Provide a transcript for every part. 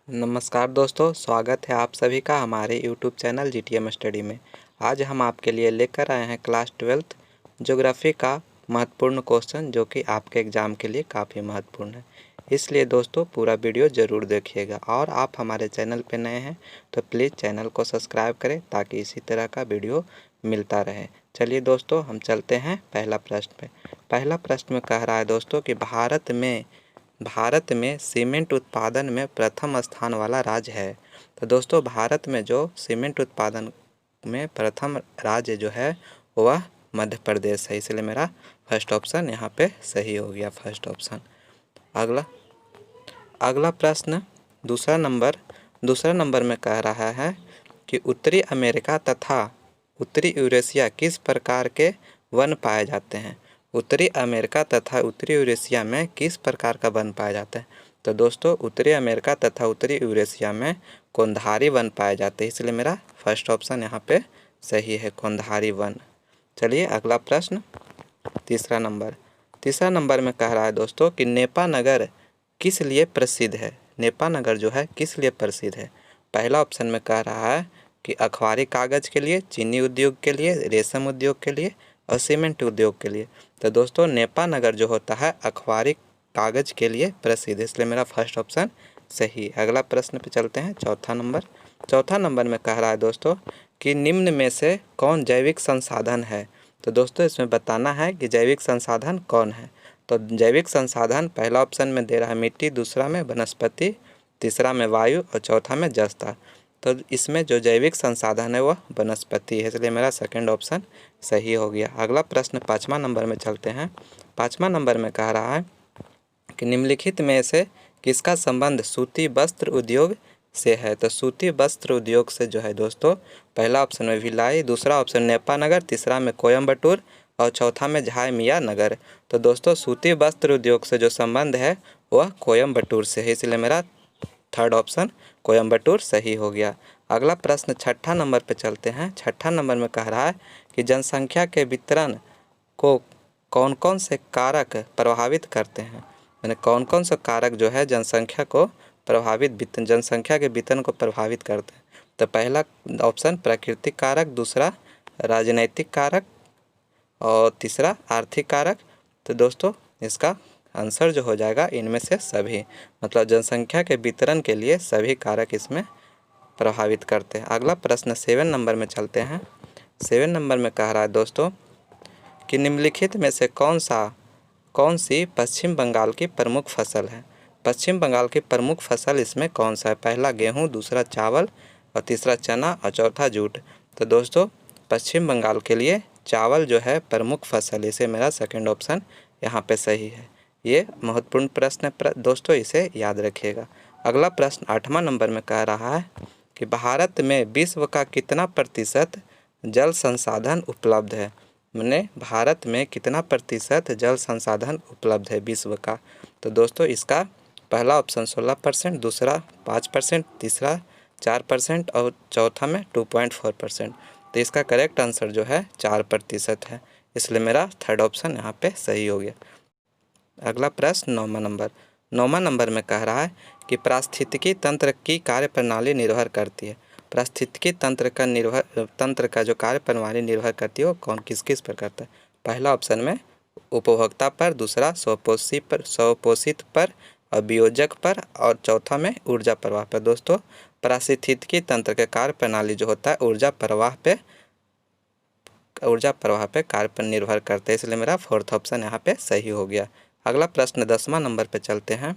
नमस्कार दोस्तों, स्वागत है आप सभी का हमारे YouTube चैनल GTM स्टडी में। आज हम आपके लिए लेकर आए हैं क्लास 12th ज्योग्राफी का महत्वपूर्ण क्वेश्चन जो कि आपके एग्ज़ाम के लिए काफ़ी महत्वपूर्ण है। इसलिए दोस्तों पूरा वीडियो ज़रूर देखिएगा और आप हमारे चैनल पर नए हैं तो प्लीज़ चैनल को सब्सक्राइब करें ताकि इसी तरह का वीडियो मिलता रहे। चलिए दोस्तों हम चलते हैं पहला प्रश्न पे। पहला प्रश्न में कह रहा है दोस्तों कि भारत में सीमेंट उत्पादन में प्रथम स्थान वाला राज्य है। तो दोस्तों भारत में जो सीमेंट उत्पादन में प्रथम राज्य जो है वह मध्य प्रदेश है, इसलिए मेरा फर्स्ट ऑप्शन यहाँ पे सही हो गया, फर्स्ट ऑप्शन। अगला प्रश्न दूसरा नंबर में कह रहा है कि उत्तरी अमेरिका तथा उत्तरी यूरेशिया किस प्रकार के वन पाए जाते हैं। उत्तरी अमेरिका तथा उत्तरी यूरेशिया में किस प्रकार का वन पाया जाता है। तो दोस्तों उत्तरी अमेरिका तथा उत्तरी यूरेशिया में कोंधारी वन पाए जाते हैं, इसलिए मेरा फर्स्ट ऑप्शन यहाँ पे सही है, कोंधारी वन। चलिए अगला प्रश्न तीसरा नंबर में कह रहा है दोस्तों कि नेपा नगर किस लिए प्रसिद्ध है। नेपा नगर जो है किस लिए प्रसिद्ध है। पहला ऑप्शन में कह रहा है कि अखबारी कागज़ के लिए, चीनी उद्योग के लिए, रेशम उद्योग के लिए और सीमेंट उद्योग के लिए। तो दोस्तों नेपा नगर जो होता है अखबारी कागज़ के लिए प्रसिद्ध है, इसलिए मेरा फर्स्ट ऑप्शन सही है। अगला प्रश्न पे चलते हैं, चौथा नंबर में कह रहा है दोस्तों कि निम्न में से कौन जैविक संसाधन है। तो दोस्तों इसमें बताना है कि जैविक संसाधन कौन है। तो जैविक संसाधन पहला ऑप्शन में दे रहा है मिट्टी, दूसरा में वनस्पति, तीसरा में वायु और चौथा में जस्ता। तो इसमें जो जैविक संसाधन है वह वनस्पति है, इसलिए मेरा सेकंड ऑप्शन सही हो गया। अगला प्रश्न 5वां नंबर में चलते हैं। 5वां नंबर में कह रहा है कि निम्नलिखित में से किसका संबंध सूती वस्त्र उद्योग से है। तो सूती वस्त्र उद्योग से जो है दोस्तों पहला ऑप्शन में भिलाई, दूसरा ऑप्शन नेपा नगर, तीसरा में कोयम्बटूर और चौथा में झायमिया नगर। तो दोस्तों सूती वस्त्र उद्योग से जो संबंध है वह कोयम्बटूर से है, इसलिए मेरा थर्ड ऑप्शन कोयम्बटूर सही हो गया। अगला प्रश्न 6ठा नंबर पे चलते हैं। 6ठा नंबर में कह रहा है कि जनसंख्या के वितरण को कौन कौन से कारक प्रभावित करते हैं। मैंने कौन कौन से कारक जो है जनसंख्या के वितरण को प्रभावित करते हैं। तो पहला ऑप्शन प्राकृतिक कारक, दूसरा राजनैतिक कारक और तीसरा आर्थिक कारक। तो दोस्तों इसका आंसर जो हो जाएगा इनमें से सभी, मतलब जनसंख्या के वितरण के लिए सभी कारक इसमें प्रभावित करते हैं। अगला प्रश्न 7 नंबर में चलते हैं। 7 नंबर में कह रहा है दोस्तों कि निम्नलिखित में से कौन सी पश्चिम बंगाल की प्रमुख फसल है। पश्चिम बंगाल की प्रमुख फसल इसमें कौन सा है। पहला गेहूँ, दूसरा चावल और तीसरा चना और चौथा जूट। तो दोस्तों पश्चिम बंगाल के लिए चावल जो है प्रमुख फसल, इसे मेरा सेकंड ऑप्शन यहाँ पे सही है। ये महत्वपूर्ण प्रश्न है दोस्तों, इसे याद रखिएगा। अगला प्रश्न 8वां नंबर में कह रहा है कि भारत में विश्व का कितना प्रतिशत जल संसाधन उपलब्ध है। मैंने भारत में कितना प्रतिशत जल संसाधन उपलब्ध है विश्व का। तो दोस्तों इसका पहला ऑप्शन 16%, दूसरा 5%, तीसरा 4% और चौथा में 2.4%। तो इसका करेक्ट आंसर जो है 4% है, इसलिए मेरा थर्ड ऑप्शन यहाँ पे सही हो गया। अगला प्रश्न 9वां नंबर में कह रहा है कि पारिस्थितिकी तंत्र की कार्यप्रणाली निर्भर करती है। पारिस्थितिकी तंत्र का जो कार्यप्रणाली निर्भर करती है वो किस पर करता है। पहला ऑप्शन में उपभोक्ता पर, दूसरा स्वपोषित पर और वियोजक पर और चौथा में ऊर्जा प्रवाह पर। दोस्तों पारिस्थितिकी तंत्र के कार्यप्रणाली जो होता है ऊर्जा प्रवाह पे कार्य पर निर्भर करते हैं, इसलिए मेरा फोर्थ ऑप्शन यहाँ पे सही हो गया। अगला प्रश्न 10वां नंबर पे चलते हैं।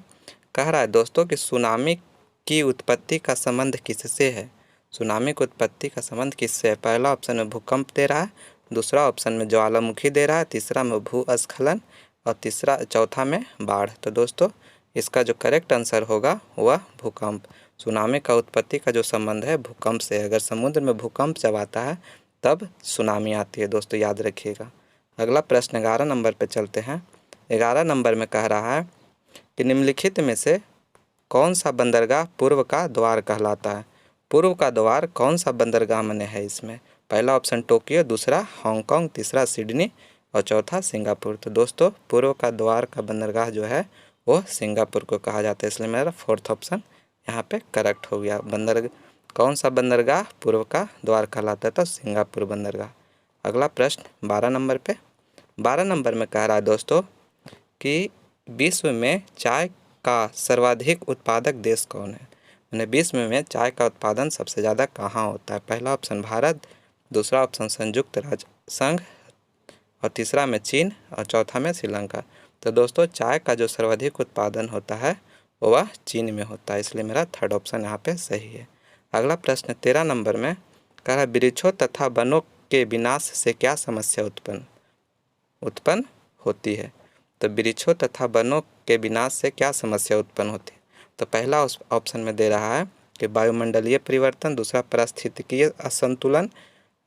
कह रहा है दोस्तों कि सुनामी की उत्पत्ति का संबंध किससे है। सुनामी की उत्पत्ति का संबंध किससे है। पहला ऑप्शन में भूकंप दे रहा है, दूसरा ऑप्शन में ज्वालामुखी दे रहा है, तीसरा में भूस्खलन और चौथा में बाढ़। तो दोस्तों इसका जो करेक्ट आंसर होगा वह भूकंप। सुनामी का उत्पत्ति का जो संबंध है भूकंप से। अगर समुद्र में भूकंप जब आता है तब सुनामी आती है, दोस्तों याद रखिएगा। अगला प्रश्न 11 नंबर पे चलते हैं। 11 नंबर में कह रहा है कि निम्नलिखित में से कौन सा बंदरगाह पूर्व का द्वार कहलाता है। पूर्व का द्वार कौन सा बंदरगाह में है इसमें। पहला ऑप्शन टोक्यो, दूसरा हांगकांग, तीसरा सिडनी और चौथा सिंगापुर। तो दोस्तों पूर्व का द्वार का बंदरगाह जो है वो सिंगापुर को कहा जाता है, इसलिए मेरा फोर्थ ऑप्शन यहाँ पे करेक्ट हो गया। कौन सा बंदरगाह पूर्व का द्वार कहलाता है? तो सिंगापुर बंदरगाह। अगला प्रश्न 12 नंबर पे। 12 नंबर में कह रहा है दोस्तों कि विश्व में चाय का सर्वाधिक उत्पादक देश कौन है? यानी विश्व में चाय का उत्पादन सबसे ज़्यादा कहाँ होता है? पहला ऑप्शन भारत, दूसरा ऑप्शन संयुक्त राज्य संघ, और तीसरा में चीन, और चौथा में श्रीलंका। तो दोस्तों चाय का जो सर्वाधिक उत्पादन होता है वह चीन में होता है, इसलिए मेरा थर्ड ऑप्शन यहाँ पे सही है। अगला प्रश्न 13 नंबर में कह रहा है वृक्षों तथा वनों के विनाश से क्या समस्या उत्पन्न होती है? तो वृक्षों तथा वनों के विनाश से क्या समस्या उत्पन्न होती है? तो पहला ऑप्शन में दे रहा है कि वायुमंडलीय परिवर्तन, दूसरा पारिस्थितिकीय असंतुलन,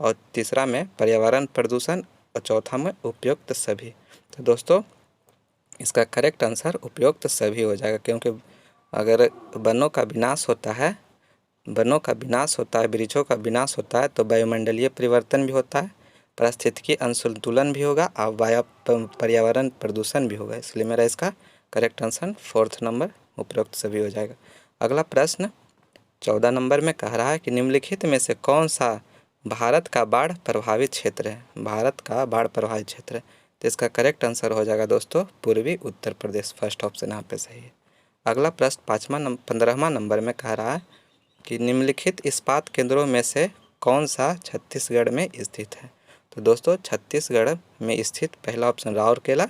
और तीसरा में पर्यावरण प्रदूषण, और चौथा में उपयुक्त सभी। तो दोस्तों इसका करेक्ट आंसर उपयुक्त सभी हो जाएगा, क्योंकि अगर वनों का विनाश होता है, वृक्षों का विनाश होता है तो वायुमंडलीय परिवर्तन भी होता है, पारिस्थितिकी असंतुलन भी होगा, और पर्यावरण प्रदूषण भी होगा। इसलिए मेरा इसका करेक्ट आंसर 4th नंबर उपयुक्त सभी हो जाएगा। अगला प्रश्न 14 नंबर में कह रहा है कि निम्नलिखित में से कौन सा भारत का बाढ़ प्रभावित क्षेत्र है? भारत का बाढ़ प्रभावित क्षेत्र है, तो इसका करेक्ट आंसर हो जाएगा दोस्तों पूर्वी उत्तर प्रदेश। फर्स्ट ऑप्शन यहाँ पे सही है। अगला प्रश्न 15वां नंबर में कह रहा है कि निम्नलिखित इस्पात केंद्रों में से कौन सा छत्तीसगढ़ में स्थित है? तो दोस्तों छत्तीसगढ़ में स्थित पहला ऑप्शन राउरकेला,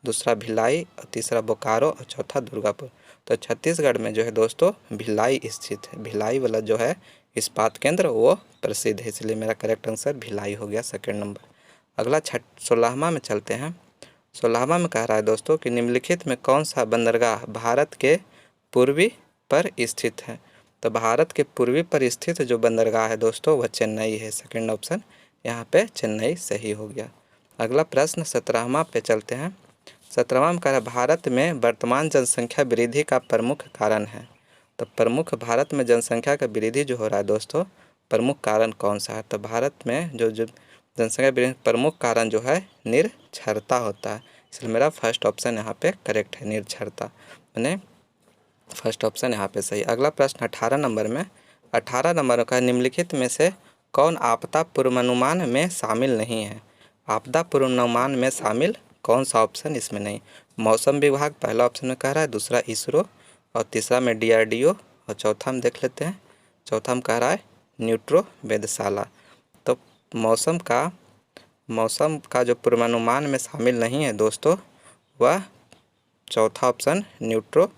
दूसरा भिलाई, और तीसरा बोकारो, और चौथा दुर्गापुर। तो छत्तीसगढ़ में जो है दोस्तों भिलाई स्थित है। भिलाई वाला जो है इस्पात केंद्र वो प्रसिद्ध है, इसलिए मेरा करेक्ट आंसर भिलाई हो गया 2nd नंबर। अगला 16वां में चलते हैं। 16वां में कह रहा है दोस्तों कि निम्नलिखित में कौन सा बंदरगाह भारत के पूर्वी पर स्थित है? तो भारत के पूर्वी पर स्थित जो बंदरगाह है दोस्तों वह चेन्नई है। 2nd ऑप्शन यहाँ पे चेन्नई सही हो गया। अगला प्रश्न 17वां पे चलते हैं। 17वां में कह रहा है भारत में वर्तमान जनसंख्या वृद्धि का प्रमुख कारण है। तो प्रमुख भारत में जनसंख्या का वृद्धि जो हो रहा है दोस्तों प्रमुख कारण कौन सा है? तो भारत में जो जनसंख्या वृद्धि प्रमुख कारण जो है निरक्षरता होता है, इसलिए मेरा फर्स्ट ऑप्शन यहाँ पे करेक्ट है, निरक्षरता, मैंने फर्स्ट ऑप्शन यहाँ पे सही। अगला प्रश्न 18 नंबर में 18 नंबर का निम्नलिखित में से कौन आपदा पूर्वानुमान में शामिल नहीं है? आपदा पूर्वानुमान में शामिल कौन सा ऑप्शन इसमें नहीं? मौसम विभाग पहला ऑप्शन में कह रहा है, दूसरा इसरो, और तीसरा में DRDO, और चौथा में देख लेते हैं, चौथा में कह रहा है न्यूट्रो वेधशाला। तो मौसम का जो पूर्वानुमान में शामिल नहीं है दोस्तों वह चौथा ऑप्शन न्यूट्रो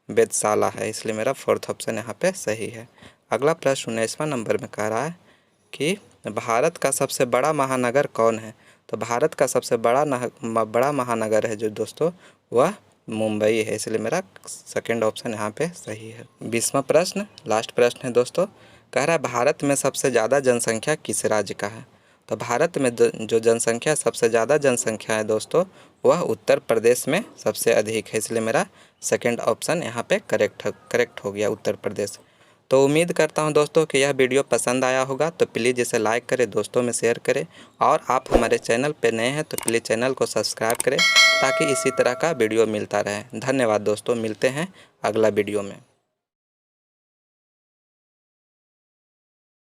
वेधशाला है, इसलिए मेरा 4th ऑप्शन यहाँ पे सही है। अगला प्रश्न 19वां नंबर में कह रहा है कि भारत का सबसे बड़ा महानगर कौन है? तो भारत का सबसे बड़ा महानगर है जो दोस्तों वह मुंबई है, इसलिए मेरा 2nd ऑप्शन यहाँ पे सही है। 20वां प्रश्न लास्ट प्रश्न है दोस्तों, कह रहा है भारत में सबसे ज़्यादा जनसंख्या किस राज्य का है? तो भारत में जो जनसंख्या सबसे ज़्यादा जनसंख्या है दोस्तों वह उत्तर प्रदेश में सबसे अधिक है, इसलिए मेरा 2nd ऑप्शन यहाँ पे करेक्ट हो गया, उत्तर प्रदेश। तो उम्मीद करता हूँ दोस्तों कि यह वीडियो पसंद आया होगा, तो प्लीज़ इसे लाइक करें, दोस्तों में शेयर करें, और आप हमारे चैनल पर नए हैं तो प्लीज़ चैनल को सब्सक्राइब करें ताकि इसी तरह का वीडियो मिलता रहे। धन्यवाद दोस्तों, मिलते हैं अगला वीडियो में।